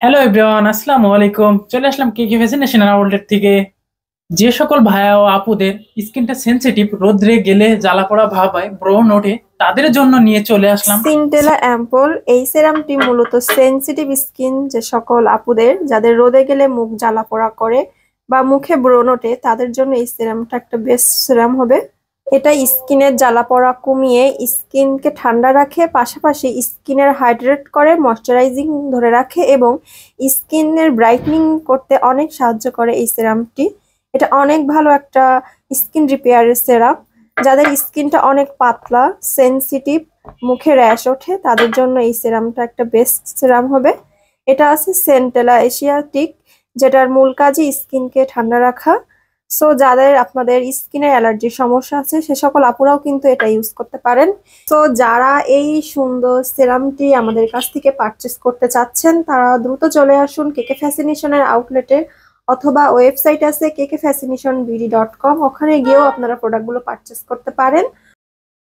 Hello everyone, আসসালামু আলাইকুম। চলে আসলাম কে কে ফ্যাশন আউটলেট থেকে। যে সকল ভাইয়া ও আপুদের স্কিনটা সেনসিটিভ, রোদ্রে গেলে জ্বালা পোড়া ভাব হয়, ব্রণ ওঠে, তাদের জন্য নিয়ে চলে আসলাম। সিনটেলা অ্যাম্পল এই সেরামটি মূলত সেনসিটিভ স্কিন যে সকল আপুদের যাদের রোদে গেলে মুখ জ্বালা পোড়া করে বা মুখে ব্রণ ওঠে তাদের জন্য এই সেরামটা একটা বেস্ট সেরাম হবে। এটা স্কিনের জ্বালা পোড়া কমিয়ে স্কিনকে ঠান্ডা রাখে, পাশাপাশি স্কিনের হাইড্রেট করে, ময়শ্চারাইজিং ধরে রাখে এবং স্কিনের ব্রাইটনিং করতে অনেক সাহায্য করে এই সেরামটি। এটা অনেক ভালো একটা স্কিন রিপেয়ারের সেরাম। যাদের স্কিনটা অনেক পাতলা, সেনসিটিভ, মুখে র্যাশ ওঠে তাদের জন্য এই সিরামটা একটা বেস্ট সিরাম হবে। এটা আছে সেন্টেলা এশিয়াটিক, যেটার মূল কাজই স্কিনকে ঠান্ডা রাখা। সো যাদের আপনাদের স্কিনের অ্যালার্জির সমস্যা আছে সে সকল আপুরাও কিন্তু এটা ইউজ করতে পারেন। তো যারা এই সুন্দর সিরামটি আমাদের কাছ থেকে পারচেস করতে চাচ্ছেন তারা দ্রুত চলে আসুন কেকে ফ্যাসিনেশনের আউটলেটে, অথবা ওয়েবসাইট আছে kekfascinationbd.com, ওখানে গিয়েও আপনারা প্রোডাক্টগুলো পারচেস করতে পারেন।